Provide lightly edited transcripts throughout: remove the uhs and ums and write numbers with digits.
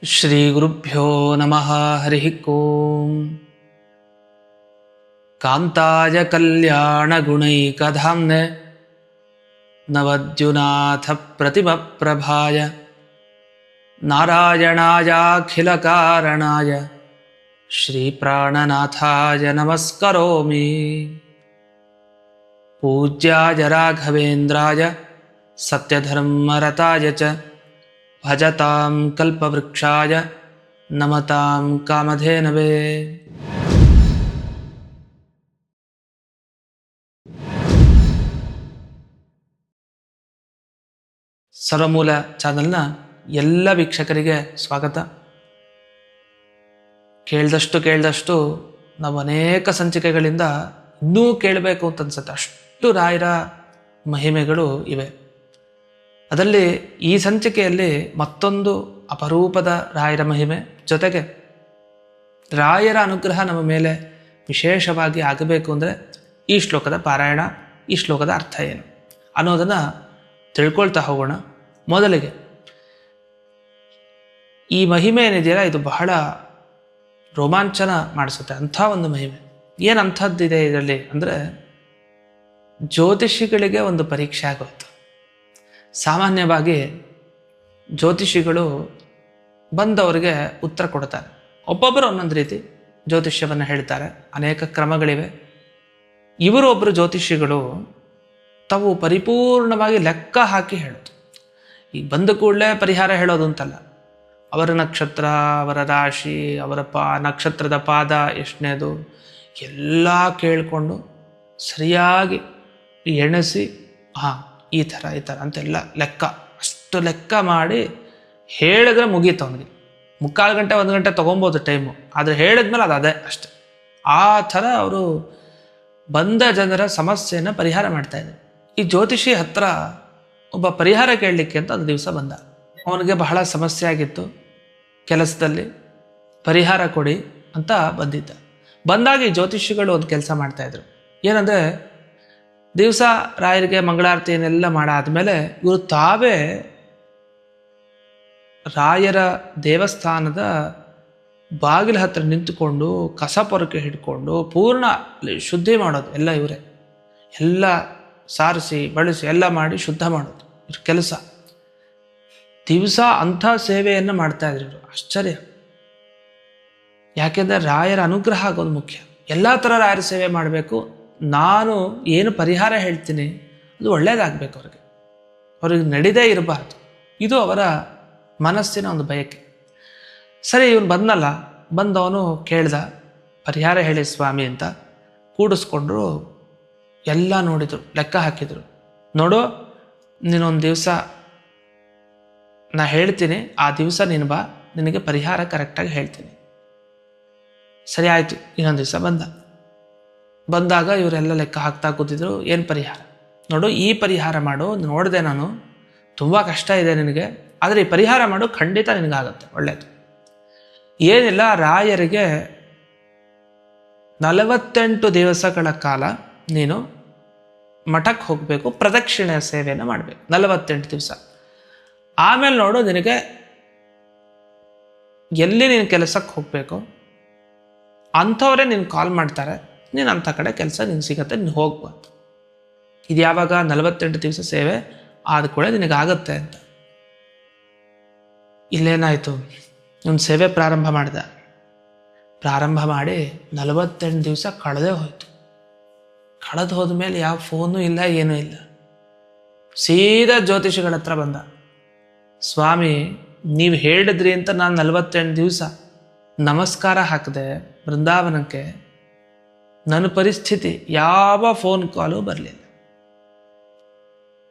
ಶ್ರೀಗುರುಭ್ಯೋ ನಮಃ ಹರಿ ಓಂ. ಕಾಂತಾಯ ಕಲ್ಯಾಣಗುಣೈಕಧಾಮ್ನೆ ನವದ್ಯುನಾಥ ಪ್ರತಿಮಪ್ರಭಾಯ ನಾರಾಯಣಾಯಾಖಿಲಕಾರಣಾಯ ಶ್ರೀಪ್ರಾಣನಾಥಾಯ ನಮಸ್ಕರೋಮಿ. ಪೂಜ್ಯಾಯ ರಾಘವೇಂದ್ರಾಯ ಸತ್ಯಧರ್ಮರತಾಯ ಚ ಭಜತಾಂ ಕಲ್ಪವೃಕ್ಷಾಯ ನಮತಾಂ ಕಾಮಧೇನವೇ. ಸರ್ವಮೂಲ ಚಾನಲ್ನ ಎಲ್ಲ ವೀಕ್ಷಕರಿಗೆ ಸ್ವಾಗತ. ಕೇಳಿದಷ್ಟು ನಾವು ಅನೇಕ ಸಂಚಿಕೆಗಳಿಂದ ಇನ್ನೂ ಕೇಳಬೇಕು ಅಂತ ಅನ್ಸುತ್ತೆ, ಅಷ್ಟು ರಾಯರ ಮಹಿಮೆಗಳು ಇವೆ. ಅದರಲ್ಲಿ ಈ ಸಂಚಿಕೆಯಲ್ಲಿ ಮತ್ತೊಂದು ಅಪರೂಪದ ರಾಯರ ಮಹಿಮೆ, ಜೊತೆಗೆ ರಾಯರ ಅನುಗ್ರಹ ನಮ್ಮ ಮೇಲೆ ವಿಶೇಷವಾಗಿ ಆಗಬೇಕು ಅಂದರೆ ಈ ಶ್ಲೋಕದ ಪಾರಾಯಣ, ಈ ಶ್ಲೋಕದ ಅರ್ಥ ಏನು ಅನ್ನೋದನ್ನು ತಿಳ್ಕೊಳ್ತಾ ಹೋಗೋಣ. ಮೊದಲಿಗೆ ಈ ಮಹಿಮೆ ಏನಿದೆಯಲ್ಲ, ಇದು ಬಹಳ ರೋಮಾಂಚನ ಮಾಡಿಸುತ್ತೆ. ಅಂಥ ಒಂದು ಮಹಿಮೆ. ಏನು ಅಂಥದ್ದಿದೆ ಇದರಲ್ಲಿ ಅಂದರೆ, ಜ್ಯೋತಿಷಿಗಳಿಗೆ ಒಂದು ಪರೀಕ್ಷೆ ಆಗೋಯ್ತು. ಸಾಮಾನ್ಯವಾಗಿ ಜ್ಯೋತಿಷಿಗಳು ಬಂದವರಿಗೆ ಉತ್ತರ ಕೊಡ್ತಾರೆ. ಒಬ್ಬೊಬ್ಬರು ಒಂದೊಂದು ರೀತಿ ಜ್ಯೋತಿಷ್ಯವನ್ನು ಹೇಳ್ತಾರೆ, ಅನೇಕ ಕ್ರಮಗಳಿವೆ. ಇವರು ಒಬ್ಬರು ಜ್ಯೋತಿಷಿಗಳು ತಾವು ಪರಿಪೂರ್ಣವಾಗಿ ಲೆಕ್ಕ ಹಾಕಿ ಹೇಳೋದು. ಈಗ ಬಂದ ಕೂಡಲೇ ಪರಿಹಾರ ಹೇಳೋದು ಅಂತಲ್ಲ, ಅವರ ನಕ್ಷತ್ರ, ಅವರ ರಾಶಿ, ಅವರ ನಕ್ಷತ್ರದ ಪಾದ ಎಷ್ಟನೇದು ಎಲ್ಲ ಕೇಳಿಕೊಂಡು ಸರಿಯಾಗಿ ಎಣಿಸಿ ಈ ಥರ ಅಂತೆಲ್ಲ ಲೆಕ್ಕ, ಅಷ್ಟು ಲೆಕ್ಕ ಮಾಡಿ ಹೇಳಿದ್ರೆ ಮುಗೀತು. ಅವನಿಗೆ 3/4 ಗಂಟೆ 1 ಗಂಟೆ ತೊಗೊಬೋದು ಟೈಮು, ಆದರೆ ಹೇಳಿದ್ಮೇಲೆ ಅದೇ ಅಷ್ಟೆ. ಆ ಥರ ಅವರು ಬಂದ ಜನರ ಸಮಸ್ಯೆಯನ್ನು ಪರಿಹಾರ ಮಾಡ್ತಾಯಿದ್ರು. ಈ ಜ್ಯೋತಿಷಿ ಹತ್ರ ಒಬ್ಬ ಪರಿಹಾರ ಕೇಳಲಿಕ್ಕೆ ಅಂತ ಒಂದು ದಿವಸ ಬಂದ. ಅವನಿಗೆ ಬಹಳ ಸಮಸ್ಯೆ ಆಗಿತ್ತು ಕೆಲಸದಲ್ಲಿ, ಪರಿಹಾರ ಕೊಡಿ ಅಂತ ಬಂದಿದ್ದ. ಬಂದಾಗ ಈ ಜ್ಯೋತಿಷಿಗಳು ಒಂದು ಕೆಲಸ ಮಾಡ್ತಾಯಿದ್ರು. ಏನಂದರೆ, ದಿವಸ ರಾಯರಿಗೆ ಮಂಗಳಾರತಿಯನ್ನೆಲ್ಲ ಮಾಡಾದ್ಮೇಲೆ ಇವರು ತಾವೇ ರಾಯರ ದೇವಸ್ಥಾನದ ಬಾಗಿಲ ಹತ್ರ ನಿಂತುಕೊಂಡು ಕಸ ಪೊರಕೆ ಹಿಡ್ಕೊಂಡು ಪೂರ್ಣ ಶುದ್ಧಿ ಮಾಡೋದು ಎಲ್ಲ ಇವರೇ. ಎಲ್ಲ ಸಾರಿಸಿ ಬಳಸಿ ಎಲ್ಲ ಮಾಡಿ ಶುದ್ಧ ಮಾಡೋದು ಇವ್ರ ಕೆಲಸ. ದಿವಸ ಅಂಥ ಸೇವೆಯನ್ನು ಮಾಡ್ತಾ ಇದ್ರು ಇವರು. ಆಶ್ಚರ್ಯ. ಯಾಕೆಂದರೆ ರಾಯರ ಅನುಗ್ರಹ ಆಗೋದು ಮುಖ್ಯ. ಎಲ್ಲ ಥರ ರಾಯರ ಸೇವೆ ಮಾಡಬೇಕು. ನಾನು ಏನು ಪರಿಹಾರ ಹೇಳ್ತೀನಿ ಅದು ಒಳ್ಳೆಯದಾಗಬೇಕು, ಅವ್ರಿಗೆ ನಡೀದೇ ಇರಬಾರ್ದು. ಇದು ಅವರ ಮನಸ್ಸಿನ ಒಂದು ಬಯಕೆ. ಸರಿ, ಇವನು ಬಂದಲ್ಲ, ಬಂದವನು ಕೇಳ್ದ, ಪರಿಹಾರ ಹೇಳಿ ಸ್ವಾಮಿ ಅಂತ. ಕೂಡಿಸ್ಕೊಂಡ್ರು, ಎಲ್ಲ ನೋಡಿದರು, ಲೆಕ್ಕ ಹಾಕಿದರು. ನೋಡು, ನೀನೊಂದು ದಿವಸ ನಾ ಹೇಳ್ತೀನಿ, ಆ ದಿವಸ ನೀನು ಬಾ, ನಿನಗೆ ಪರಿಹಾರ ಕರೆಕ್ಟಾಗಿ ಹೇಳ್ತೀನಿ. ಸರಿ ಆಯಿತು. ಇನ್ನೊಂದು ದಿವಸ ಬಂದಾಗ ಇವರೆಲ್ಲ ಲೆಕ್ಕ ಹಾಕ್ತಾ ಕೂತಿದ್ರು. ಏನು ಪರಿಹಾರ? ನೋಡು, ಈ ಪರಿಹಾರ ಮಾಡು, ನೋಡಿದೆ ನಾನು, ತುಂಬ ಕಷ್ಟ ಇದೆ ನಿನಗೆ, ಆದರೆ ಈ ಪರಿಹಾರ ಮಾಡು, ಖಂಡಿತ ನಿನಗಾಗುತ್ತೆ, ಒಳ್ಳೆಯದು. ಏನಿಲ್ಲ, ರಾಯರಿಗೆ 48 ದಿವಸಗಳ ಕಾಲ ನೀನು ಮಠಕ್ಕೆ ಹೋಗಬೇಕು, ಪ್ರದಕ್ಷಿಣೆ ಸೇವೆಯನ್ನು ಮಾಡಬೇಕು 48 ದಿವಸ. ಆಮೇಲೆ ನೋಡು, ನಿನಗೆ ಎಲ್ಲಿ ನೀನು ಕೆಲಸಕ್ಕೆ ಹೋಗಬೇಕು ಅಂಥವರೇ ನೀನು ಕಾಲ್ ಮಾಡ್ತಾರೆ, ನೀನು ಅಂಥ ಕಡೆ ಕೆಲಸ ನಿನಗೆ ಸಿಗತ್ತೆ, ನೀನು ಹೋಗ್ಬಾರ್ದು. ಇದು ಯಾವಾಗ? 48 ದಿವಸ ಸೇವೆ ಆದ ಕೂಡ ನಿನಗಾಗತ್ತೆ ಅಂತ. ಇಲ್ಲೇನಾಯಿತು, ಇವನು ಸೇವೆ ಪ್ರಾರಂಭ ಮಾಡಿ 48 ದಿವಸ ಕಳೆದೇ ಹೋಯಿತು. ಕಳೆದು ಹೋದ್ಮೇಲೆ ಯಾವ ಫೋನು ಇಲ್ಲ, ಏನೂ ಇಲ್ಲ. ಸೀದಾ ಜ್ಯೋತಿಷಿಗಳ ಹತ್ರ ಬಂದ. ಸ್ವಾಮಿ, ನೀವು ಹೇಳಿದ್ರಿ ಅಂತ ನಾನು 48 ದಿವಸ ನಮಸ್ಕಾರ ಹಾಕಿದೆ ಬೃಂದಾವನಕ್ಕೆ. ನನ್ನ ಪರಿಸ್ಥಿತಿ ಯಾವ ಫೋನ್ ಕಾಲು ಬರಲಿಲ್ಲ,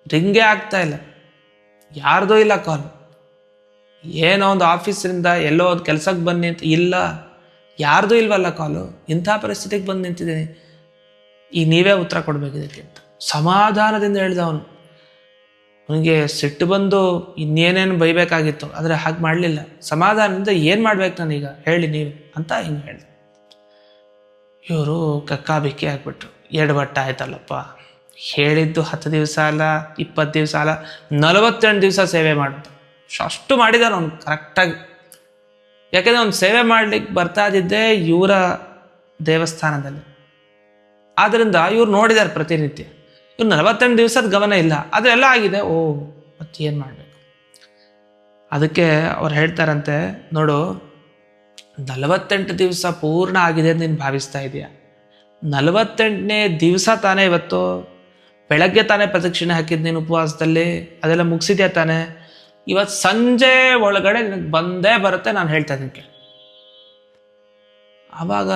ರಿಂಗೇ ಆಗ್ತಾ ಇಲ್ಲ, ಯಾರ್ದೂ ಇಲ್ಲ ಕಾಲು. ಏನೋ ಒಂದು ಆಫೀಸಿಂದ ಎಲ್ಲೋ ಒಂದು ಕೆಲಸಕ್ಕೆ ಬಂದು ನಿಂತು, ಇಲ್ಲ ಯಾರ್ದೂ ಇಲ್ವಲ್ಲ ಕಾಲು. ಇಂಥ ಪರಿಸ್ಥಿತಿಗೆ ಬಂದು ನಿಂತಿದ್ದೀನಿ, ಈಗ ನೀವೇ ಉತ್ತರ ಕೊಡಬೇಕು ಇದಕ್ಕೆ ಅಂತ ಸಮಾಧಾನದಿಂದ ಹೇಳಿದ ಅವನು. ಅವನಿಗೆ ಸಿಟ್ಟು ಬಂದು ಇನ್ನೇನೇನು ಬೈಬೇಕಾಗಿತ್ತು, ಆದರೆ ಹಾಗೆ ಮಾಡಲಿಲ್ಲ. ಸಮಾಧಾನದಿಂದ ಏನು ಮಾಡ್ಬೇಕು ನಾನೀಗ ಹೇಳಿ ನೀವು ಅಂತ ಹಿಂಗೆ ಹೇಳಿದೆ. ಇವರು ಕಕ್ಕಾಬಿಕ್ಕಿ ಆಗಿಬಿಟ್ರು. ಎಡಬಟ್ಟ ಆಯ್ತಲ್ಲಪ್ಪ, ಹೇಳಿದ್ದು 10 ದಿವಸ ಅಲ್ಲ, 20 ದಿವಸ ಅಲ್ಲ, 48 ದಿವಸ ಸೇವೆ ಮಾಡೋದು. ಅಷ್ಟು ಮಾಡಿದಾನೆ ಅವನು ಕರೆಕ್ಟಾಗಿ. ಯಾಕೆಂದರೆ ಅವ್ನು ಸೇವೆ ಮಾಡ್ಲಿಕ್ಕೆ ಬರ್ತಾ ಇದ್ದಿದ್ದೇ ಇವರ ದೇವಸ್ಥಾನದಲ್ಲಿ. ಆದ್ದರಿಂದ ಇವ್ರು ನೋಡಿದ್ದಾರೆ ಪ್ರತಿನಿತ್ಯ. ಇವ್ರು 48 ದಿವಸದ ಗಮನ ಇಲ್ಲ, ಆದರೆ ಎಲ್ಲ ಆಗಿದೆ. ಓ, ಮತ್ತೇನು ಮಾಡಬೇಕು? ಅದಕ್ಕೆ ಅವ್ರು ಹೇಳ್ತಾರಂತೆ, ನೋಡು, 48 ದಿವಸ ಪೂರ್ಣ ಆಗಿದೆ ಅಂತ ನೀನು ಭಾವಿಸ್ತಾ ಇದೆಯಾ? 48ನೇ ದಿವಸ ತಾನೇ ಇವತ್ತು. ಬೆಳಗ್ಗೆ ತಾನೇ ಪ್ರದಕ್ಷಿಣೆ ಹಾಕಿದ್ದು ನೀನು ಉಪವಾಸದಲ್ಲಿ, ಅದೆಲ್ಲ ಮುಗಿಸಿದ್ಯಾ ತಾನೇ? ಇವತ್ತು ಸಂಜೆ ಒಳಗಡೆ ನಿನಗೆ ಬಂದೇ ಬರುತ್ತೆ, ನಾನು ಹೇಳ್ತಾ ಇದ್ದೀನಿ. ಆವಾಗ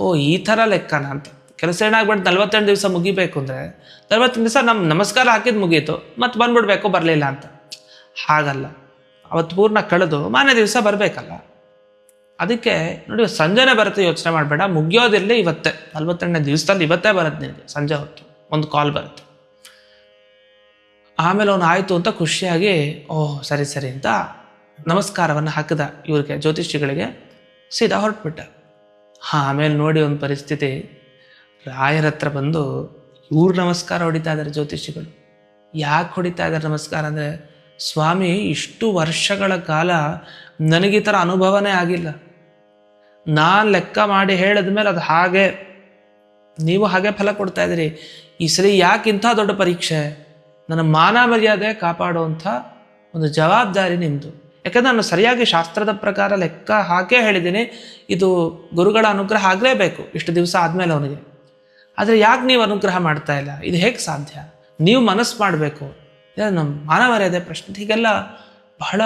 ಓ, ಈ ಥರ ಲೆಕ್ಕನ ಅಂತ. ಕೆಲಸ ಏನಾಗ್ಬಿಟ್ಟು 48 ದಿವಸ ಮುಗಿಬೇಕು ಅಂದರೆ 48 ದಿವಸ ನಮ್ಮ ನಮಸ್ಕಾರ ಹಾಕಿದ್ದು ಮುಗೀತು, ಮತ್ತೆ ಬಂದ್ಬಿಡ್ಬೇಕು, ಬರಲಿಲ್ಲ ಅಂತ. ಹಾಗಲ್ಲ, ಅವತ್ತು ಪೂರ್ಣ ಕಳೆದು ಮಾರನೇ ದಿವಸ ಬರಬೇಕಲ್ಲ. ಅದಕ್ಕೆ ನೋಡಿ, ಸಂಜೆನೇ ಬರುತ್ತೆ, ಯೋಚನೆ ಮಾಡಬೇಡ, ಮುಗಿಯೋದಿರಲಿ ಇವತ್ತೇ. 48ನೇ ದಿವಸದಲ್ಲಿ ಇವತ್ತೇ ಬರುತ್ತೆ ನಿನಗೆ. ಸಂಜೆ ಹೊತ್ತು ಒಂದು ಕಾಲ್ ಬರುತ್ತೆ. ಆಮೇಲೆ ಅವನು ಆಯಿತು ಅಂತ ಖುಷಿಯಾಗಿ, ಓಹ್ ಸರಿ ಸರಿ ಅಂತ ನಮಸ್ಕಾರವನ್ನು ಹಾಕಿದ ಇವ್ರಿಗೆ, ಜ್ಯೋತಿಷಿಗಳಿಗೆ. ಸೀದಾ ಹೊರಟ್ಬಿಟ್ಟ. ಆಮೇಲೆ ನೋಡಿ ಒಂದು ಪರಿಸ್ಥಿತಿ, ರಾಯರ ಹತ್ರ ಬಂದು ಇವ್ರು ನಮಸ್ಕಾರ ಹೊಡಿತಾ ಇದ್ದಾರೆ ಜ್ಯೋತಿಷಿಗಳು. ಯಾಕೆ ಹೊಡಿತಾ ಇದ್ದಾರೆ ನಮಸ್ಕಾರ ಅಂದರೆ, ಸ್ವಾಮಿ, ಇಷ್ಟು ವರ್ಷಗಳ ಕಾಲ ನನಗೆ ಈ ಥರ ಅನುಭವನೇ ಆಗಿಲ್ಲ. ನಾನು ಲೆಕ್ಕ ಮಾಡಿ ಹೇಳಿದ ಮೇಲೆ ಅದು ಹಾಗೆ, ನೀವು ಹಾಗೆ ಫಲ ಕೊಡ್ತಾ ಇದ್ದೀರಿ. ಈ ಸರಿ ಯಾಕೆ ಇಂಥ ದೊಡ್ಡ ಪರೀಕ್ಷೆ? ನನ್ನ ಮಾನ ಮರ್ಯಾದೆ ಕಾಪಾಡುವಂಥ ಒಂದು ಜವಾಬ್ದಾರಿ ನಿಮ್ಮದು. ಯಾಕಂದರೆ ನಾನು ಸರಿಯಾಗಿ ಶಾಸ್ತ್ರದ ಪ್ರಕಾರ ಲೆಕ್ಕ ಹಾಕೇ ಹೇಳಿದ್ದೀನಿ, ಇದು ಗುರುಗಳ ಅನುಗ್ರಹ ಆಗಲೇಬೇಕು ಇಷ್ಟು ದಿವಸ ಆದಮೇಲೆ ಅವನಿಗೆ. ಆದರೆ ಯಾಕೆ ನೀವು ಅನುಗ್ರಹ ಮಾಡ್ತಾ ಇಲ್ಲ? ಇದು ಹೇಗೆ ಸಾಧ್ಯ? ನೀವು ಮನಸ್ಸು ಮಾಡಬೇಕು, ನಮ್ಮ ಮಾನ ಮರ್ಯಾದೆ ಪ್ರಶ್ನೆ. ಹೀಗೆಲ್ಲ ಬಹಳ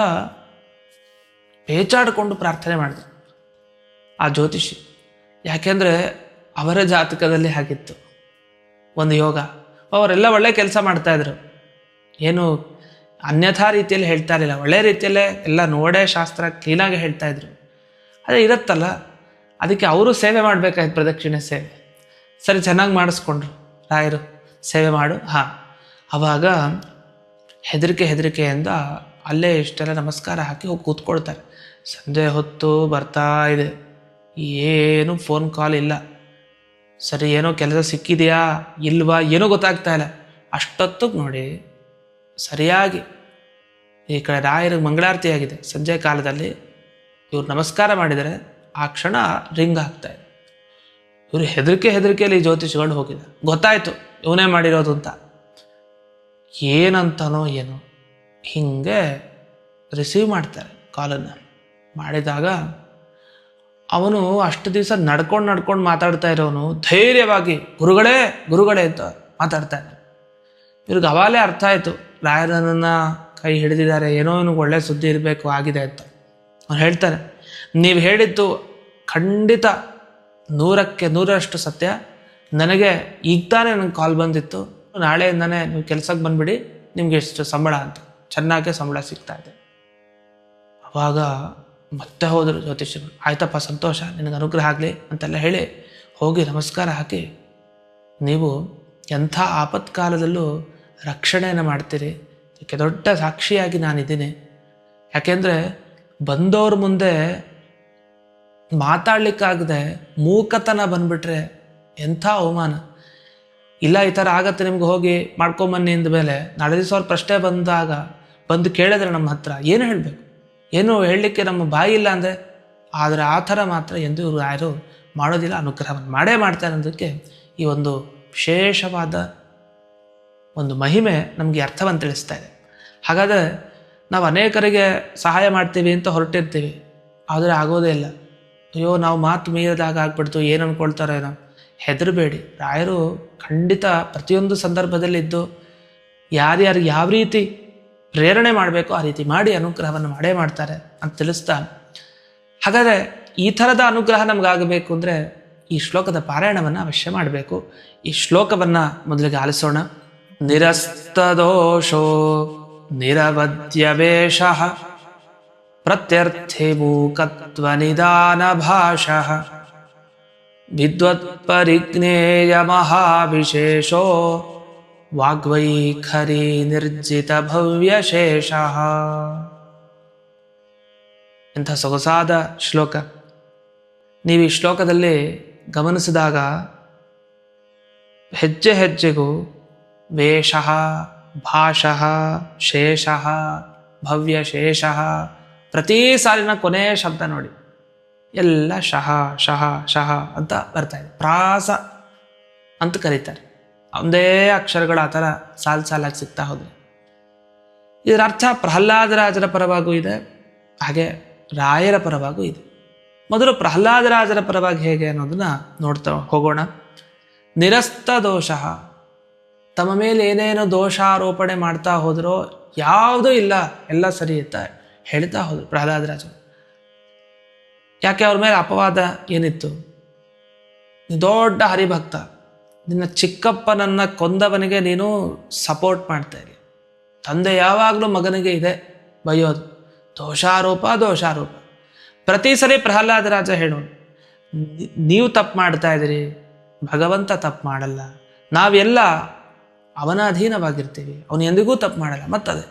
ಪೇಚಾಡಿಕೊಂಡು ಪ್ರಾರ್ಥನೆ ಮಾಡಿದೆ ಆ ಜ್ಯೋತಿಷಿ. ಯಾಕೆಂದರೆ ಅವರ ಜಾತಕದಲ್ಲಿ ಹಾಗಿತ್ತು ಒಂದು ಯೋಗ. ಅವರೆಲ್ಲ ಒಳ್ಳೆ ಕೆಲಸ ಮಾಡ್ತಾಯಿದ್ರು, ಏನು ಅನ್ಯಥಾ ರೀತಿಯಲ್ಲಿ ಹೇಳ್ತಾ ಇರಲಿಲ್ಲ, ಒಳ್ಳೆ ರೀತಿಯಲ್ಲೇ ಎಲ್ಲ ನೋಡೇ ಶಾಸ್ತ್ರ ಕ್ಲೀನಾಗಿ ಹೇಳ್ತಾಯಿದ್ರು. ಅದೇ ಇರುತ್ತಲ್ಲ, ಅದಕ್ಕೆ ಅವರು ಸೇವೆ ಮಾಡಬೇಕಾಯ್ತು, ಪ್ರದಕ್ಷಿಣೆ ಸೇವೆ. ಸರಿ, ಚೆನ್ನಾಗಿ ಮಾಡಿಸ್ಕೊಂಡ್ರು ರಾಯರು, ಸೇವೆ ಮಾಡು. ಹಾಂ, ಆವಾಗ ಹೆದರಿಕೆಯಿಂದ ಅಲ್ಲೇ ಇಷ್ಟೆಲ್ಲ ನಮಸ್ಕಾರ ಹಾಕಿ ಹೋಗಿ ಕೂತ್ಕೊಳ್ತಾರೆ. ಸಂಜೆ ಹೊತ್ತು ಬರ್ತಾ ಇದೆ, ಏನು ಫೋನ್ ಕಾಲ್ ಇಲ್ಲ. ಸರಿ, ಏನೋ ಕೆಲಸ ಸಿಕ್ಕಿದೆಯಾ ಇಲ್ವಾ ಏನೂ ಗೊತ್ತಾಗ್ತಾ ಇಲ್ಲ. ಅಷ್ಟೊತ್ತಿಗೆ ನೋಡಿ, ಸರಿಯಾಗಿ ಈ ಕಡೆ ರಾಯರಿಗೆ ಮಂಗಳಾರತಿ ಆಗಿದೆ ಸಂಜೆ ಕಾಲದಲ್ಲಿ. ಇವ್ರು ನಮಸ್ಕಾರ ಮಾಡಿದರೆ ಆ ಕ್ಷಣ ರಿಂಗ್ ಆಗ್ತಾಯಿದೆ. ಇವರು ಹೆದರಿಕೆಯಲ್ಲಿ ಜ್ಯೋತಿಷಿಗಳು ಹೋಗಿದೆ. ಗೊತ್ತಾಯಿತು ಇವನೇ ಮಾಡಿರೋದು ಅಂತ. ಏನಂತನೋ ಏನೋ ಹಿಂಗೆ ರಿಸೀವ್ ಮಾಡ್ತಾರೆ ಕಾಲನ್ನು. ಮಾಡಿದಾಗ ಅವನು ಅಷ್ಟು ದಿವಸ ನಡ್ಕೊಂಡು ಮಾತಾಡ್ತಾ ಇರೋನು ಧೈರ್ಯವಾಗಿ ಗುರುಗಳೇ ಅಂತ ಮಾತಾಡ್ತಾ ಇದ್ದಾನೆ. ಇವ್ರಿಗೆ ಅವಾಗಲೇ ಅರ್ಥ ಆಯಿತು, ರಾಯರನನ್ನು ಕೈ ಹಿಡಿದಿದ್ದಾರೆ, ಏನೋ ಇವನಿಗೆ ಒಳ್ಳೆ ಸುದ್ದಿ ಇರಬೇಕು ಆಗಿದೆ ಅಂತ. ಅವ್ನು ಹೇಳ್ತಾರೆ, ನೀವು ಹೇಳಿದ್ದು ಖಂಡಿತ 100ಕ್ಕೆ 100ರಷ್ಟು ಸತ್ಯ. ನನಗೆ ಈಗ ತಾನೇ ನನಗೆ ಕಾಲ್ ಬಂದಿತ್ತು, ನಾಳೆಯಿಂದನೇ ನೀವು ಕೆಲಸಕ್ಕೆ ಬಂದುಬಿಡಿ, ನಿಮಗೆ ಎಷ್ಟು ಸಂಬಳ ಅಂತ. ಚೆನ್ನಾಗೇ ಸಂಬಳ ಸಿಗ್ತಾ ಇದೆ. ಅವಾಗ ಮತ್ತೆ ಹೋದರು ಜ್ಯೋತಿಷಿಗಳು. ಆಯ್ತಪ್ಪ, ಸಂತೋಷ, ನಿನಗೆ ಅನುಗ್ರಹ ಆಗಲಿ ಅಂತೆಲ್ಲ ಹೇಳಿ ಹೋಗಿ ನಮಸ್ಕಾರ ಹಾಕಿ, ನೀವು ಎಂಥ ಆಪತ್ಕಾಲದಲ್ಲೂ ರಕ್ಷಣೆಯನ್ನು ಮಾಡ್ತೀರಿ, ಇದಕ್ಕೆ ದೊಡ್ಡ ಸಾಕ್ಷಿಯಾಗಿ ನಾನಿದ್ದೀನಿ. ಯಾಕೆಂದರೆ ಬಂದವ್ರ ಮುಂದೆ ಮಾತಾಡ್ಲಿಕ್ಕಾಗದೆ ಮೂಕತನ ಬಂದುಬಿಟ್ರೆ ಎಂಥ ಅವಮಾನ. ಇಲ್ಲ, ಈ ಥರ ಆಗತ್ತೆ ನಿಮ್ಗೆ, ಹೋಗಿ ಮಾಡ್ಕೊಂಬನ್ನಿ ಅಂದಮೇಲೆ ನಾಳೆ ದಿವಸ ಅವ್ರ ಪ್ರಶ್ನೆ ಬಂದು ಕೇಳಿದ್ರೆ ನಮ್ಮ ಹತ್ರ ಏನು ಹೇಳಬೇಕು? ಏನು ಹೇಳಲಿಕ್ಕೆ ನಮ್ಮ ಬಾಯಿ ಇಲ್ಲ ಅಂದರೆ. ಆದರೆ ಆ ಥರ ಮಾತ್ರ ಎಂದು ಇವರು ಯಾರು ಮಾಡೋದಿಲ್ಲ, ಅನುಗ್ರಹವನ್ನು ಮಾಡೇ ಮಾಡ್ತಾರೆ ಅನ್ನೋದಕ್ಕೆ ಈ ಒಂದು ವಿಶೇಷವಾದ ಒಂದು ಮಹಿಮೆ ನಮಗೆ ಅರ್ಥವನ್ನು ತಿಳಿಸ್ತಾ ಇದೆ. ಹಾಗಾದರೆ ನಾವು ಅನೇಕರಿಗೆ ಸಹಾಯ ಮಾಡ್ತೀವಿ ಅಂತ ಹೊರಟಿರ್ತೀವಿ, ಆದರೆ ಆಗೋದೇ ಇಲ್ಲ. ಅಯ್ಯೋ, ನಾವು ಮಾತು ಮೀರಿದಾಗ ಆಗ್ಬಿಡ್ತು, ಏನು ಅಂದ್ಕೊಳ್ತಾರೋ ಏನೋ. ಹೆದರಬೇಡಿ, ರಾಯರು ಖಂಡಿತ ಪ್ರತಿಯೊಂದು ಸಂದರ್ಭದಲ್ಲಿದ್ದು ಯಾರ್ಯಾರಿಗೆ ಯಾವ ರೀತಿ ಪ್ರೇರಣೆ ಮಾಡಬೇಕು ಆ ರೀತಿ ಮಾಡಿ ಅನುಗ್ರಹವನ್ನು ಮಾಡೇ ಮಾಡ್ತಾರೆ ಅಂತ ತಿಳಿಸ್ತಾ, ಹಾಗಾದರೆ ಈ ಥರದ ಅನುಗ್ರಹ ನಮಗಾಗಬೇಕು ಅಂದರೆ ಈ ಶ್ಲೋಕದ ಪಾರಾಯಣವನ್ನು ಅವಶ್ಯ ಮಾಡಬೇಕು. ಈ ಶ್ಲೋಕವನ್ನು ಮೊದಲಿಗೆ ಆಲಿಸೋಣ. ನಿರಸ್ತದೋಷೋ ನಿರವದ್ಯವೇಶಃ ಪ್ರತ್ಯರ್ಥಿ ಮೂಕತ್ವ ನಿದಾನ ಭಾಷಃ ವಿದ್ವತ್ಪರಿಜ್ಞೇಯ ಮಹಾವಿಶೇಷೋ ವಾಗ್ವೈಖರಿ ನಿರ್ಜಿತ ಭವ್ಯಶೇಷಃ. ಇಂಥ ಸೊಗಸಾದ ಶ್ಲೋಕ. ನೀವು ಈ ಶ್ಲೋಕದಲ್ಲಿ ಗಮನಿಸಿದಾಗ ಹೆಜ್ಜೆ ಹೆಜ್ಜೆಗೂ ವೇಷಃ, ಭಾಷಃ, ಶೇಷಃ, ಭವ್ಯಶೇಷಃ, ಪ್ರತಿ ಸಾಲಿನ ಕೊನೆಯ ಶಬ್ದ ನೋಡಿ ಎಲ್ಲ ಶಹ ಶಹ ಶಹ ಅಂತ ಬರ್ತಾ ಇದೆ. ಪ್ರಾಸ ಅಂತ ಕರೀತಾರೆ. ಒಂದೇ ಅಕ್ಷರಗಳು ಆ ಥರ ಸಾಲಾಗಿ ಸಿಗ್ತಾ ಹೋದ್ರೆ ಇದರ ಅರ್ಥ ಪ್ರಹ್ಲಾದರಾಜರ ಪರವಾಗೂ ಇದೆ, ಹಾಗೆ ರಾಯರ ಪರವಾಗೂ ಇದೆ. ಮೊದಲು ಪ್ರಹ್ಲಾದರಾಜರ ಪರವಾಗಿ ಹೇಗೆ ಅನ್ನೋದನ್ನ ನೋಡ್ತಾ ಹೋಗೋಣ. ನಿರಸ್ತ ದೋಷ, ತಮ್ಮ ಮೇಲೆ ಏನೇನೋ ದೋಷಾರೋಪಣೆ ಮಾಡ್ತಾ ಹೋದರೋ ಯಾವುದೂ ಇಲ್ಲ, ಎಲ್ಲ ಸರಿ ಅಂತ ಹೇಳ್ತಾ ಹೋದ್ರು ಪ್ರಹ್ಲಾದರಾಜರು. ಯಾಕೆ ಅವ್ರ ಮೇಲೆ ಅಪವಾದ ಏನಿತ್ತು? ದೊಡ್ಡ ಹರಿಭಕ್ತ, ನಿನ್ನ ಚಿಕ್ಕಪ್ಪನನ್ನ ಕೊಂದವನಿಗೆ ನೀನು ಸಪೋರ್ಟ್ ಮಾಡ್ತಾ ಇರಿ. ತಂದೆ ಯಾವಾಗಲೂ ಮಗನಿಗೆ ಇದೆ ಬೈಯೋದು, ದೋಷಾರೋಪ ದೋಷಾರೋಪ. ಪ್ರತಿ ಸರಿ ಪ್ರಹ್ಲಾದರಾಜ ಹೇಳೋನು, ನೀವು ತಪ್ಪು ಮಾಡ್ತಾ ಇದ್ದೀರಿ, ಭಗವಂತ ತಪ್ಪು ಮಾಡಲ್ಲ, ನಾವೆಲ್ಲ ಅವನ ಅಧೀನವಾಗಿರ್ತೀವಿ, ಅವನು ಎಂದಿಗೂ ತಪ್ಪು ಮಾಡಲ್ಲ. ಮತ್ತದೇ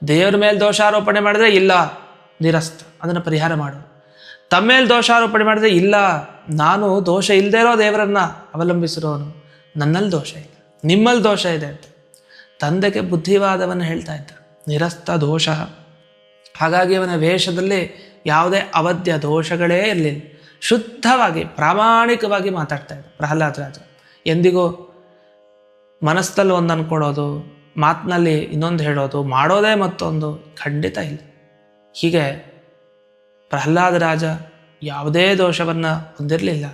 ದೇವ್ರ ಮೇಲೆ ದೋಷಾರೋಪಣೆ ಮಾಡಿದ್ರೆ ಇಲ್ಲ, ನಿರಸ್ತ, ಅದನ್ನು ಪರಿಹಾರ ಮಾಡು. ತಮ್ಮ ಮೇಲೆ ದೋಷಾರೋಪಣೆ ಮಾಡಿದ್ರೆ ಇಲ್ಲ, ನಾನು ದೋಷ ಇಲ್ಲದೇ ಇರೋ ದೇವರನ್ನ ಅವಲಂಬಿಸಿರೋನು, ನನ್ನಲ್ಲಿ ದೋಷ ಇಲ್ಲ, ನಿಮ್ಮಲ್ಲಿ ದೋಷ ಇದೆ ಅಂತ ತಂದೆಗೆ ಬುದ್ಧಿವಾದವನ್ನು ಹೇಳ್ತಾ ಇದ್ದ. ನಿರಸ್ತ ದೋಷ. ಹಾಗಾಗಿ ಅವನ ವೇಷದಲ್ಲಿ ಯಾವುದೇ ಅವಧ್ಯ ದೋಷಗಳೇ ಇರಲಿಲ್ಲ. ಶುದ್ಧವಾಗಿ ಪ್ರಾಮಾಣಿಕವಾಗಿ ಮಾತಾಡ್ತಾ ಇದ್ದ ಪ್ರಹ್ಲಾದರಾಜ. ಎಂದಿಗೂ ಮನಸ್ಸಲ್ಲಿ ಒಂದು ಅಂದ್ಕೊಳ್ಳೋದು, ಮಾತಿನಲ್ಲಿ ಇನ್ನೊಂದು ಹೇಳೋದು, ಮಾಡೋದೇ ಮತ್ತೊಂದು ಖಂಡಿತ ಇಲ್ಲ. ಹೀಗೆ ಪ್ರಹ್ಲಾದರಾಜ ಯಾವುದೇ ದೋಷವನ್ನು ಹೊಂದಿರಲಿಲ್ಲ,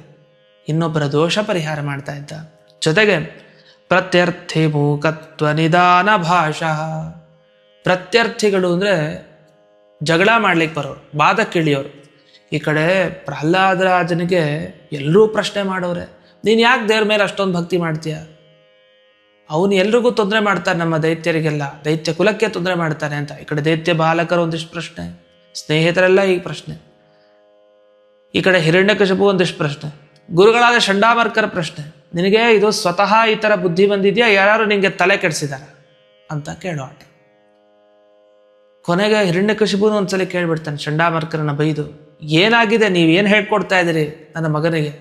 ಇನ್ನೊಬ್ಬರ ದೋಷ ಪರಿಹಾರ ಮಾಡ್ತಾ ಇದ್ದ. ಜೊತೆಗೆ ಪ್ರತ್ಯರ್ಥಿ ಮೂಕತ್ವ ನಿಧಾನ ಭಾಷಃ. ಪ್ರತ್ಯರ್ಥಿಗಳು ಅಂದರೆ ಜಗಳ ಮಾಡ್ಲಿಕ್ಕೆ ಬರೋರು, ಬಾದಕ್ಕಿಳಿಯೋರು. ಈ ಕಡೆ ಪ್ರಹ್ಲಾದರಾಜನಿಗೆ ಎಲ್ಲರೂ ಪ್ರಶ್ನೆ ಮಾಡೋರೆ, ನೀನು ಯಾಕೆ ದೇವ್ರ ಮೇಲೆ ಅಷ್ಟೊಂದು ಭಕ್ತಿ ಮಾಡ್ತೀಯ? ಅವನು ಎಲ್ರಿಗೂ ತೊಂದರೆ ಮಾಡ್ತಾನೆ, ನಮ್ಮ ದೈತ್ಯರಿಗೆಲ್ಲ, ದೈತ್ಯ ಕುಲಕ್ಕೆ ತೊಂದರೆ ಮಾಡ್ತಾನೆ ಅಂತ. ಈ ಕಡೆ ದೈತ್ಯ ಬಾಲಕರು ಒಂದಿಷ್ಟು ಪ್ರಶ್ನೆ, ಸ್ನೇಹಿತರೆಲ್ಲ ಈ ಪ್ರಶ್ನೆ. ಈ ಕಡೆ ಹಿರಣ್ಯಕಶಿಪು ಒಂದಿಷ್ಟು ಪ್ರಶ್ನೆ, ಗುರುಗಳಾದ ಚಂಡಾಮರ್ಕರ ಪ್ರಶ್ನೆ, ನಿನಗೆ ಇದು ಸ್ವತಃ ಈ ಥರ ಬುದ್ಧಿ ಬಂದಿದೆಯಾ, ಯಾರು ನಿನಗೆ ತಲೆ ಕೆಡಿಸಿದಾರ ಅಂತ ಕೇಳೋ ಆಟ. ಕೊನೆಗೆ ಹಿರಣ್ಯಕಶಿಪುನು ಒಂದ್ಸಲಿ ಕೇಳ್ಬಿಡ್ತಾನೆ ಚಂಡಾಮರ್ಕರನ್ನ ಬೈದು, ಏನಾಗಿದೆ, ನೀವೇನು ಹೇಳ್ಕೊಡ್ತಾ ಇದ್ದೀರಿ ನನ್ನ ಮಗನಿಗೆ?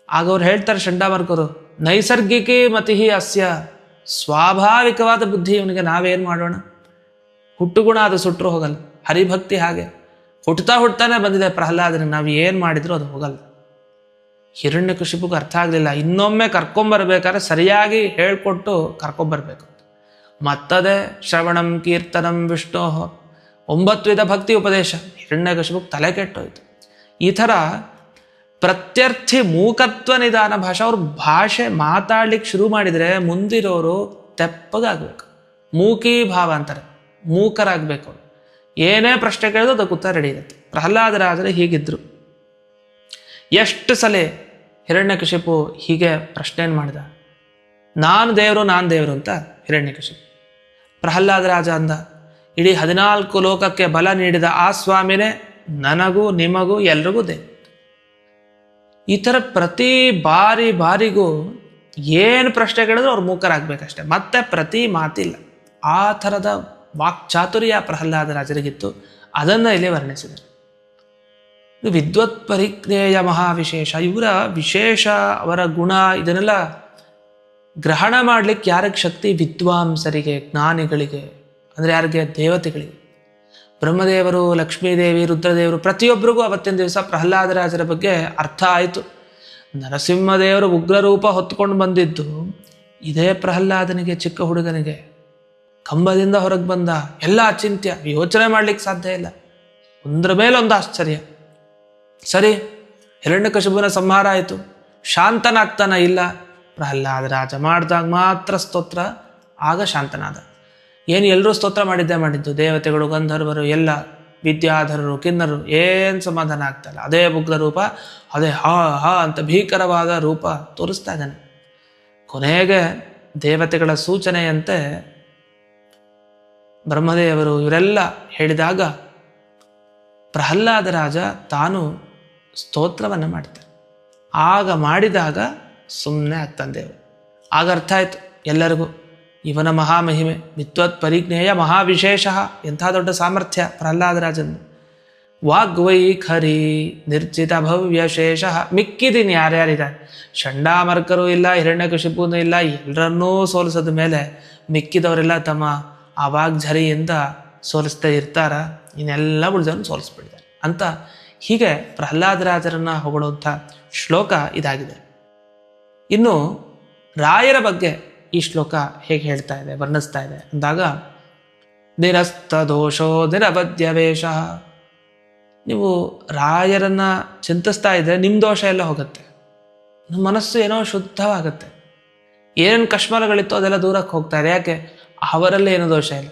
ಆಗ ಅವ್ರು ಹೇಳ್ತಾರೆ ಚಂಡಾಮರ್ಕರು, ನೈಸರ್ಗಿಕಿ ಮತಿ ಅಸ್ಯ, ಸ್ವಾಭಾವಿಕವಾದ ಬುದ್ಧಿ ಇವನಿಗೆ, ನಾವೇನು ಮಾಡೋಣ? ಹುಟ್ಟುಗುಣ ಅದು ಸುಟ್ಟರು ಹೋಗಲ್ಲ. ಹರಿಭಕ್ತಿ ಹಾಗೆ ಹುಟ್ತಾನೆ ಬಂದಿದೆ ಪ್ರಹ್ಲಾದನಿಗೆ, ನಾವು ಏನು ಮಾಡಿದ್ರು ಅದು ಹೋಗಲ್ಲ. ಹಿರಣ್ಯಕಶಿಪುಗೆ ಅರ್ಥ ಆಗಲಿಲ್ಲ. ಇನ್ನೊಮ್ಮೆ ಕರ್ಕೊಂಬರ್ಬೇಕಾದ್ರೆ ಸರಿಯಾಗಿ ಹೇಳ್ಕೊಟ್ಟು ಕರ್ಕೊಂಬರ್ಬೇಕು. ಮತ್ತದೇ ಶ್ರವಣಂ ಕೀರ್ತನಂ ವಿಷ್ಣೋ 9 ವಿಧ ಭಕ್ತಿ ಉಪದೇಶ. ಹಿರಣ್ಯಕಶಿಪುಗೆ ತಲೆ ಕೆಟ್ಟೋಯ್ತು. ಈ ಥರ ಪ್ರತ್ಯರ್ಥಿ ಮೂಕತ್ವ ನಿಧಾನ ಭಾಷೆ. ಅವ್ರ ಭಾಷೆ ಮಾತಾಡ್ಲಿಕ್ಕೆ ಶುರು ಮಾಡಿದರೆ ಮುಂದಿರೋರು ತೆಪ್ಪಗಾಗಬೇಕು. ಮೂಕಿ ಭಾವ ಅಂತಾರೆ, ಮೂಕರಾಗಬೇಕು ಅವರು. ಏನೇ ಪ್ರಶ್ನೆ ಕೇಳಿದ್ರು ಅದಕ್ಕೆ ಉತ್ತರ ರೆಡಿ ಇರುತ್ತೆ. ಪ್ರಹ್ಲಾದರಾಜರು ಹೀಗಿದ್ರು. ಎಷ್ಟು ಸಲ ಹಿರಣ್ಯಕಶಿಪು ಹೀಗೆ ಪ್ರಶ್ನೆಯನ್ನು ಮಾಡಿದ, ನಾನು ದೇವರು ಅಂತ ಹಿರಣ್ಯಕಶಿಪು. ಪ್ರಹ್ಲಾದರಾಜ ಅಂದ, ಇಡೀ 14 ಲೋಕಕ್ಕೆ ಬಲ ನೀಡಿದ ಆ ಸ್ವಾಮಿನೇ ನನಗೂ ನಿಮಗೂ ಎಲ್ರಿಗೂ ದೇವರು. ಈ ಥರ ಪ್ರತಿ ಬಾರಿಗೂ ಏನು ಪ್ರಶ್ನೆ ಕೇಳಿದ್ರು ಅವ್ರು ಮೂಕರಾಗಬೇಕಷ್ಟೆ, ಮತ್ತೆ ಪ್ರತಿ ಮಾತಿಲ್ಲ. ಆ ಥರದ ವಾಕ್ಚಾತುರ್ಯ ಪ್ರಹ್ಲಾದರಾಜರಿಗಿತ್ತು. ಅದನ್ನು ಇಲ್ಲಿ ವರ್ಣಿಸಿದರು. ಇದು ವಿದ್ವತ್ ಪರಿಜ್ಞೇಯ ಮಹಾವಿಶೇಷ. ಇವರ ವಿಶೇಷ, ಅವರ ಗುಣ, ಇದನ್ನೆಲ್ಲ ಗ್ರಹಣ ಮಾಡಲಿಕ್ಕೆ ಯಾರಿಗೆ ಶಕ್ತಿ? ವಿದ್ವಾಂಸರಿಗೆ, ಜ್ಞಾನಿಗಳಿಗೆ. ಅಂದರೆ ಯಾರಿಗೆ? ದೇವತೆಗಳಿಗೆ. ಬ್ರಹ್ಮದೇವರು, ಲಕ್ಷ್ಮೀದೇವಿ, ರುದ್ರದೇವರು, ಪ್ರತಿಯೊಬ್ಬರಿಗೂ ಅವತ್ತಿನ ದಿವಸ ಪ್ರಹ್ಲಾದರಾಜರ ಬಗ್ಗೆ ಅರ್ಥ ಆಯಿತು. ನರಸಿಂಹದೇವರು ಉಗ್ರರೂಪ ಹೊತ್ಕೊಂಡು ಬಂದಿದ್ದು ಇದೇ ಪ್ರಹ್ಲಾದನಿಗೆ, ಚಿಕ್ಕ ಹುಡುಗನಿಗೆ. ಕಂಬದಿಂದ ಹೊರಗೆ ಬಂದ, ಎಲ್ಲ ಅಚಿಂತ್ಯ, ಯೋಚನೆ ಮಾಡ್ಲಿಕ್ಕೆ ಸಾಧ್ಯ ಇಲ್ಲ. ಒಂದರ ಮೇಲೊಂದು ಆಶ್ಚರ್ಯ. ಸರಿ, ಹಿರಣ್ಯಕಶಿಪುವಿನ ಸಂಹಾರ ಆಯಿತು. ಶಾಂತನಾಗ್ತಾನ? ಇಲ್ಲ. ಪ್ರಹ್ಲಾದರಾಜ ಮಾಡಿದಾಗ ಮಾತ್ರ ಸ್ತೋತ್ರ, ಆಗ ಶಾಂತನಾದ. ಏನು ಎಲ್ಲರೂ ಸ್ತೋತ್ರ ಮಾಡಿದ್ದು, ದೇವತೆಗಳು, ಗಂಧರ್ವರು, ಎಲ್ಲ ವಿದ್ಯಾಧರರು, ಕಿನ್ನರು, ಏನು ಸಮಾಧಾನ ಆಗ್ತಾಯಿಲ್ಲ. ಅದೇ ಉಗ್ರ ರೂಪ, ಅದೇ ಹಾ ಅಂತ ಭೀಕರವಾದ ರೂಪ ತೋರಿಸ್ತಾ ಇದ್ದಾನೆ. ಕೊನೆಗೆ ದೇವತೆಗಳ ಸೂಚನೆಯಂತೆ ಬ್ರಹ್ಮದೇವರು ಇವರೆಲ್ಲ ಹೇಳಿದಾಗ ಪ್ರಹ್ಲಾದರಾಜ ತಾನು ಸ್ತೋತ್ರವನ್ನು ಮಾಡ್ತಾನೆ. ಆಗ ಮಾಡಿದಾಗ ಸುಮ್ಮನೆ ಆಗ್ತಾನೆ ದೇವರು. ಆಗ ಅರ್ಥ ಆಯ್ತು ಎಲ್ಲರಿಗೂ, ಇವನ ಮಹಾಮಹಿಮೆ, ವಿದ್ವತ್ ಪರಿಜ್ಞೇಯ ಮಹಾವಿಶೇಷ. ಎಂಥ ದೊಡ್ಡ ಸಾಮರ್ಥ್ಯ ಪ್ರಹ್ಲಾದರಾಜನ್. ವಾಗ್ವೈಖರಿ ನಿರ್ಜಿತ ಭವ್ಯಶೇಷ. ಮಿಕ್ಕಿದೀನಿ ಯಾರ್ಯಾರಿದ್ದಾರೆ, ಚಂಡಾಮರ್ಕರು ಇಲ್ಲ, ಹಿರಣ್ಯಕಶಿಪುನೂ ಇಲ್ಲ, ಎಲ್ಲರನ್ನೂ ಸೋಲಿಸಿದ ಮೇಲೆ ಮಿಕ್ಕಿದವರೆಲ್ಲ ತಮ್ಮ ಆ ವಾಗ್ಝರಿಯಿಂದ ಸೋಲಿಸ್ತಾ ಇರ್ತಾರ, ಇನ್ನೆಲ್ಲ ಉಳಿದವನು ಸೋಲಿಸ್ಬಿಡ್ತಾರೆ ಅಂತ ಹೀಗೆ ಪ್ರಹ್ಲಾದರಾಜರನ್ನ ಹೊಗಳುವಂಥ ಶ್ಲೋಕ ಇದಾಗಿದೆ. ಇನ್ನು ರಾಯರ ಬಗ್ಗೆ ಈ ಶ್ಲೋಕ ಹೇಗೆ ಹೇಳ್ತಾ ಇದೆ, ವರ್ಣಿಸ್ತಾ ಇದೆ ಅಂದಾಗ, ನಿರಸ್ತ ದೋಷೋ ನಿರವಧ್ಯ ವೇಷ. ನೀವು ರಾಯರನ್ನ ಚಿಂತಿಸ್ತಾ ಇದ್ರೆ ನಿಮ್ಮ ದೋಷ ಎಲ್ಲ ಹೋಗುತ್ತೆ, ನಮ್ಮ ಮನಸ್ಸು ಏನೋ ಶುದ್ಧವಾಗುತ್ತೆ. ಏನೇನು ಕಶ್ಮಲಗಳಿತ್ತು ಅದೆಲ್ಲ ದೂರಕ್ಕೆ ಹೋಗ್ತಾ ಇದೆ. ಯಾಕೆ? ಅವರಲ್ಲಿ ಏನೋ ದೋಷ ಇಲ್ಲ.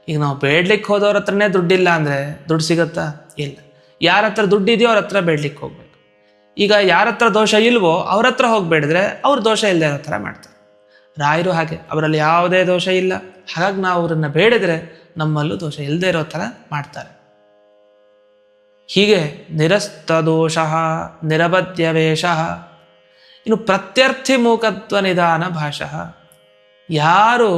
ಈಗ ನಾವು ಬೇಡ್ಲಿಕ್ಕೆ ಹೋದವ್ರ ಹತ್ರನೇ ದುಡ್ಡಿಲ್ಲ ಅಂದರೆ ದುಡ್ಡು ಸಿಗುತ್ತಾ? ಇಲ್ಲ. ಯಾರ ಹತ್ರ ದುಡ್ಡು ಇದೆಯೋ ಅವ್ರ ಹತ್ರ ಬೇಡ್ಲಿಕ್ಕೆ ಹೋಗ್ಬೇಕು. ಈಗ ಯಾರ ಹತ್ರ ದೋಷ ಇಲ್ವೋ ಅವ್ರ ಹತ್ರ ಹೋಗ್ಬೇಡಿದ್ರೆ ಅವ್ರ ದೋಷ ಇಲ್ಲದೆ ಇರೋ ಥರ ಮಾಡ್ತಾರೆ. ರಾಯರು ಹಾಗೆ, ಅವರಲ್ಲಿ ಯಾವುದೇ ದೋಷ ಇಲ್ಲ, ಹಾಗಾಗಿ ನಾವು ಅವ್ರನ್ನ ಬೇಡಿದ್ರೆ ನಮ್ಮಲ್ಲೂ ದೋಷ ಇಲ್ಲದೆ ಇರೋ ಥರ ಮಾಡ್ತಾರೆ. ಹೀಗೆ ನಿರಸ್ತ ದೋಷ ನಿರವಧ್ಯ ವೇಷ. ಇನ್ನು ಪ್ರತ್ಯರ್ಥಿ ಮೂಕತ್ವ ನಿಧಾನ ಭಾಷಃ. ಯಾರು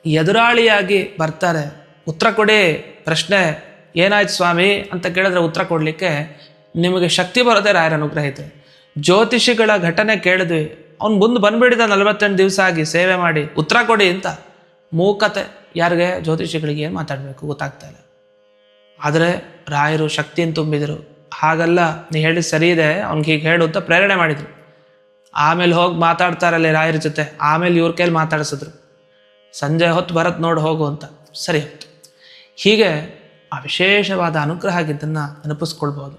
ಎದುರಾಳಿಯಾಗಿ ಬರ್ತಾರೆ, ಉತ್ತರ ಕೊಡಿ, ಪ್ರಶ್ನೆ ಏನಾಯ್ತು ಸ್ವಾಮಿ ಅಂತ ಕೇಳಿದ್ರೆ ಉತ್ತರ ಕೊಡಲಿಕ್ಕೆ ನಿಮಗೆ ಶಕ್ತಿ ಬರೋದೇ ರಾಯರ ಅನುಗ್ರಹ ಇದೆ. ಜ್ಯೋತಿಷಿಗಳ ಘಟನೆ ಕೇಳಿದ್ವಿ, ಅವ್ನು ಮುಂದೆ ಬಂದ್ಬಿಡಿದ 48 ದಿವಸ ಆಗಿ ಸೇವೆ ಮಾಡಿ ಉತ್ತರ ಕೊಡಿ ಅಂತ. ಮೂಕತೆ ಯಾರಿಗೆ? ಜ್ಯೋತಿಷಿಗಳಿಗೆ ಏನು ಮಾತಾಡಬೇಕು ಗೊತ್ತಾಗ್ತಾ ಇಲ್ಲ. ಆದರೆ ರಾಯರು ಶಕ್ತಿಯನ್ನು ತುಂಬಿದರು. ಹಾಗಲ್ಲ, ನೀ ಹೇಳಿ ಸರಿ ಇದೆ, ಅವ್ನಿಗೆ ಹೀಗೆ ಹೇಳು ಅಂತ ಪ್ರೇರಣೆ ಮಾಡಿದರು. ಆಮೇಲೆ ಹೋಗಿ ಮಾತಾಡ್ತಾರಲ್ಲೇ ರಾಯರ ಜೊತೆ, ಆಮೇಲೆ ಇವ್ರ ಕೈಲಿ ಮಾತಾಡಿಸಿದ್ರು. ಸಂಜೆ ಹೊತ್ತು ಬರತ್ ನೋಡಿ ಹೋಗು ಅಂತ. ಸರಿ ಹೊತ್ತು. ಹೀಗೆ ಆ ವಿಶೇಷವಾದ ಅನುಗ್ರಹ ಆಗಿದ್ದನ್ನು ನೆನಪಿಸ್ಕೊಳ್ಬಹುದು.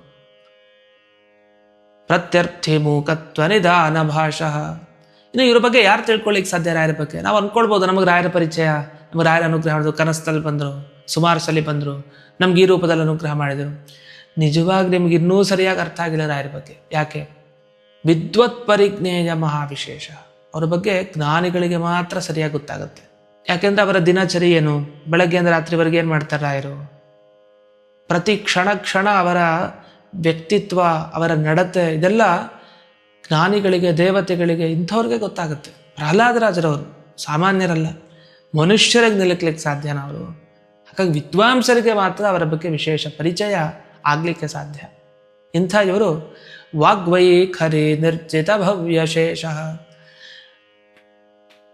ಪ್ರತ್ಯರ್ಥಿ ಮೂಕತ್ವ ನಿಧಾನ ಭಾಷಃ. ಇನ್ನು ಇವ್ರ ಬಗ್ಗೆ ಯಾರು ತಿಳ್ಕೊಳ್ಳಿಕ್ಕೆ ಸಾಧ್ಯ? ರಾಯರ ಬಗ್ಗೆ ನಾವು ಅಂದ್ಕೊಳ್ಬೋದು, ನಮಗೆ ರಾಯರ ಪರಿಚಯ, ನಮಗೆ ರಾಯರ ಅನುಗ್ರಹ ಮಾಡಿದ್ರು, ಕನಸಲ್ಲಿ ಬಂದರು, ಸುಮಾರು ಸಲ ಬಂದರು, ನಮ್ಗೆ ಈ ರೂಪದಲ್ಲಿ ಅನುಗ್ರಹ ಮಾಡಿದರು. ನಿಜವಾಗಿ ನಿಮ್ಗೆ ಇನ್ನೂ ಸರಿಯಾಗಿ ಅರ್ಥ ಆಗಿಲ್ಲ ರಾಯರ ಬಗ್ಗೆ. ಯಾಕೆ? ವಿದ್ವತ್ ಪರಿಜ್ಞೇಯ ಮಹಾವಿಶೇಷ. ಅವರ ಬಗ್ಗೆ ಜ್ಞಾನಿಗಳಿಗೆ ಮಾತ್ರ ಸರಿಯಾಗಿ ಗೊತ್ತಾಗುತ್ತೆ. ಯಾಕೆಂದ್ರೆ ಅವರ ದಿನಚರಿ ಏನು, ಬೆಳಗ್ಗೆಯಿಂದ ರಾತ್ರಿವರೆಗೆ ಏನು ಮಾಡ್ತಾರೆ ರಾಯರು, ಪ್ರತಿ ಕ್ಷಣ ಕ್ಷಣ ಅವರ ವ್ಯಕ್ತಿತ್ವ, ಅವರ ನಡತೆ, ಇದೆಲ್ಲ ಜ್ಞಾನಿಗಳಿಗೆ, ದೇವತೆಗಳಿಗೆ, ಇಂಥವ್ರಿಗೆ ಗೊತ್ತಾಗುತ್ತೆ. ಪ್ರಹ್ಲಾದರಾಜರವರು ಸಾಮಾನ್ಯರಲ್ಲ, ಮನುಷ್ಯರಿಗೆ ನಿಲ್ಲಕ್ಲಿಕ್ಕೆ ಸಾಧ್ಯನ ಅವರು. ಹಾಗಾಗಿ ವಿದ್ವಾಂಸರಿಗೆ ಮಾತ್ರ ಅವರ ಬಗ್ಗೆ ವಿಶೇಷ ಪರಿಚಯ ಆಗಲಿಕ್ಕೆ ಸಾಧ್ಯ. ಇಂಥ ಇವರು ವಾಗ್ವೈಖರಿ ನಿರ್ಜಿತ ಭವ್ಯಶೇಷ.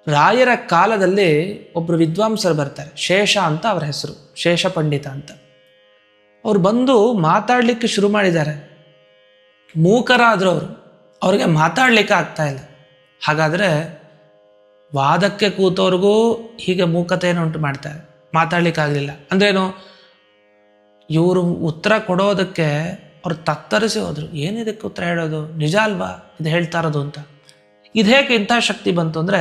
ರಾಯರ ಕಾಲದಲ್ಲಿ ಒಬ್ಬರು ವಿದ್ವಾಂಸರು ಬರ್ತಾರೆ, ಶೇಷ ಅಂತ ಅವರ ಹೆಸರು, ಶೇಷ ಪಂಡಿತ ಅಂತ. ಅವ್ರು ಬಂದು ಮಾತಾಡಲಿಕ್ಕೆ ಶುರು ಮಾಡಿದ್ದಾರೆ. ಮೂಕರಾದ್ರು ಅವರು, ಅವ್ರಿಗೆ ಮಾತಾಡಲಿಕ್ಕೆ ಆಗ್ತಾ ಇಲ್ಲ. ಹಾಗಾದರೆ ವಾದಕ್ಕೆ ಕೂತವ್ರಿಗೂ ಹೀಗೆ ಮೂಕತೆಯನ್ನು ಉಂಟು ಮಾಡ್ತಾರೆ, ಮಾತಾಡ್ಲಿಕ್ಕೆ ಆಗಲಿಲ್ಲ ಅಂದ್ರೇನು? ಇವರು ಉತ್ತರ ಕೊಡೋದಕ್ಕೆ ಅವ್ರು ತತ್ತರಿಸಿ ಹೋದರು. ಏನಿದಕ್ಕೆ ಉತ್ತರ ಹೇಳೋದು, ನಿಜ ಅಲ್ವಾ ಇದು ಹೇಳ್ತಾ ಇರೋದು ಅಂತ. ಇದು ಹೇಗೆ ಇಂಥ ಶಕ್ತಿ ಬಂತು ಅಂದರೆ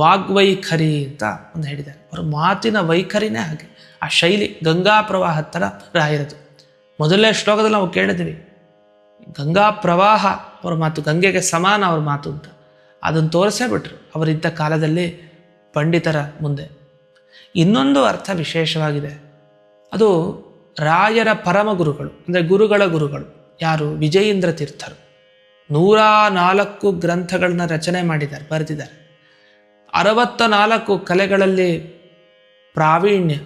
ವಾಗ್ವೈಖರಿ ಅಂತ ಒಂದು ಹೇಳಿದ್ದಾರೆ. ಅವ್ರ ಮಾತಿನ ವೈಖರಿನೇ ಹಾಗೆ, ಆ ಶೈಲಿ ಗಂಗಾ ಪ್ರವಾಹ ಥರ ರಾಯರದು. ಮೊದಲನೇ ಶ್ಲೋಕದಲ್ಲಿ ನಾವು ಕೇಳಿದ್ವಿ, ಗಂಗಾ ಪ್ರವಾಹ ಅವ್ರ ಮಾತು, ಗಂಗೆಗೆ ಸಮಾನ ಅವ್ರ ಮಾತು ಅಂತ. ಅದನ್ನು ತೋರಿಸೇ ಬಿಟ್ರು ಅವರಿದ್ದ ಕಾಲದಲ್ಲಿ ಪಂಡಿತರ ಮುಂದೆ. ಇನ್ನೊಂದು ಅರ್ಥ ವಿಶೇಷವಾಗಿದೆ. ಅದು ರಾಯರ ಪರಮ ಗುರುಗಳು, ಅಂದರೆ ಗುರುಗಳ ಗುರುಗಳು ಯಾರು? ವಿಜಯೇಂದ್ರ ತೀರ್ಥರು. 104 ಗ್ರಂಥಗಳನ್ನ ರಚನೆ ಮಾಡಿದ್ದಾರೆ, ಬರೆದಿದ್ದಾರೆ. 64 ಕಲೆಗಳಲ್ಲಿ ಪ್ರಾವೀಣ್ಯ.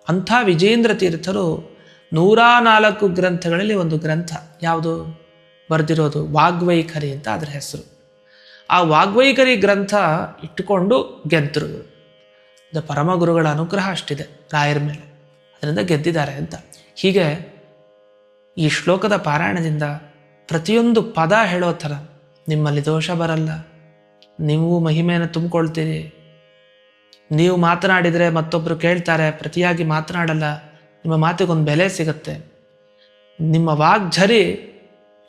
ಅಂಥ ವಿಜಯೇಂದ್ರ ತೀರ್ಥರು 104 ಗ್ರಂಥಗಳಲ್ಲಿ ಒಂದು ಗ್ರಂಥ ಯಾವುದು ಬರೆದಿರೋದು? ವಾಗ್ವೈಖರಿ ಅಂತ ಅದರ ಹೆಸರು. ಆ ವಾಗ್ವೈಖರಿ ಗ್ರಂಥ ಇಟ್ಟುಕೊಂಡು ಗೆದ್ದರು. ಇದು ಪರಮಗುರುಗಳ ಅನುಗ್ರಹ ಅಷ್ಟಿದೆ ರಾಯರ ಮೇಲೆ, ಅದರಿಂದ ಗೆದ್ದಿದ್ದಾರೆ ಅಂತ. ಹೀಗೆ ಈ ಶ್ಲೋಕದ ಪಾರಾಯಣದಿಂದ ಪ್ರತಿಯೊಂದು ಪದ ಹೇಳೋ ಥರ, ನಿಮ್ಮಲ್ಲಿ ದೋಷ ಬರಲ್ಲ, ನೀವು ಮಹಿಮೆಯನ್ನು ತುಂಬಿಕೊಳ್ತೀರಿ, ನೀವು ಮಾತನಾಡಿದರೆ ಮತ್ತೊಬ್ಬರು ಕೇಳ್ತಾರೆ, ಪ್ರತಿಯಾಗಿ ಮಾತನಾಡಲ್ಲ, ನಿಮ್ಮ ಮಾತಿಗೊಂದು ಬೆಲೆ ಸಿಗುತ್ತೆ, ನಿಮ್ಮ ವಾಗ್ಝರಿ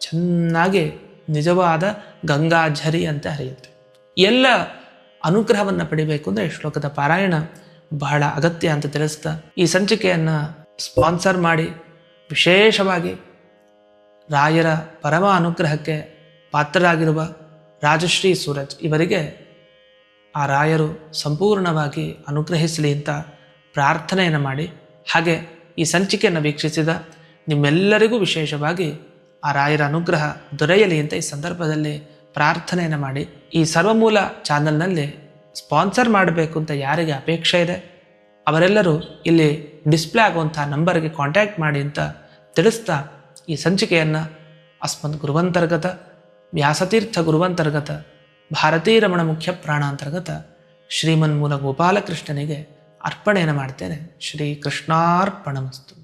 ಚೆನ್ನಾಗಿ ನಿಜವಾದ ಗಂಗಾ ಝರಿ ಅಂತ ಹರಿಯುತ್ತೆ. ಎಲ್ಲ ಅನುಗ್ರಹವನ್ನು ಪಡಿಬೇಕು ಅಂದರೆ ಶ್ಲೋಕದ ಪಾರಾಯಣ ಬಹಳ ಅಗತ್ಯ ಅಂತ ತಿಳಿಸ್ತಾ ಈ ಸಂಚಿಕೆಯನ್ನು ಸ್ಪಾನ್ಸರ್ ಮಾಡಿ ವಿಶೇಷವಾಗಿ ರಾಯರ ಪರಮ ಅನುಗ್ರಹಕ್ಕೆ ಪಾತ್ರರಾಗಿರುವ ರಾಜಶ್ರೀ ಸೂರಜ್ ಇವರಿಗೆ ಆ ರಾಯರು ಸಂಪೂರ್ಣವಾಗಿ ಅನುಗ್ರಹಿಸಲಿ ಅಂತ ಪ್ರಾರ್ಥನೆಯನ್ನು ಮಾಡಿ, ಹಾಗೆ ಈ ಸಂಚಿಕೆಯನ್ನು ವೀಕ್ಷಿಸಿದ ನಿಮ್ಮೆಲ್ಲರಿಗೂ ವಿಶೇಷವಾಗಿ ಆ ರಾಯರ ಅನುಗ್ರಹ ದೊರೆಯಲಿ ಅಂತ ಈ ಸಂದರ್ಭದಲ್ಲಿ ಪ್ರಾರ್ಥನೆಯನ್ನು ಮಾಡಿ, ಈ ಸರ್ವಮೂಲ ಚಾನಲ್ನಲ್ಲಿ ಸ್ಪಾನ್ಸರ್ ಮಾಡಬೇಕು ಅಂತ ಯಾರಿಗೆ ಅಪೇಕ್ಷೆ ಇದೆ ಅವರೆಲ್ಲರೂ ಇಲ್ಲಿ ಡಿಸ್ಪ್ಲೇ ಆಗುವಂಥ ನಂಬರ್ಗೆ ಕಾಂಟ್ಯಾಕ್ಟ್ ಮಾಡಿ ಅಂತ ತಿಳಿಸ್ತಾ ಈ ಸಂಚಿಕೆಯನ್ನು ಅಸ್ಮದ್ ಗುರುವಂತರ್ಗತ ವ್ಯಾಸತೀರ್ಥ ಗುರುವಂತರ್ಗತ ಭಾರತೀರಮಣ ಮುಖ್ಯ ಪ್ರಾಣಾಂತರ್ಗತ ಶ್ರೀಮನ್ಮೂಲ ಗೋಪಾಲಕೃಷ್ಣನಿಗೆ ಅರ್ಪಣೆಯನ್ನು ಮಾಡ್ತೇನೆ. ಶ್ರೀ ಕೃಷ್ಣಾರ್ಪಣಮಸ್ತು.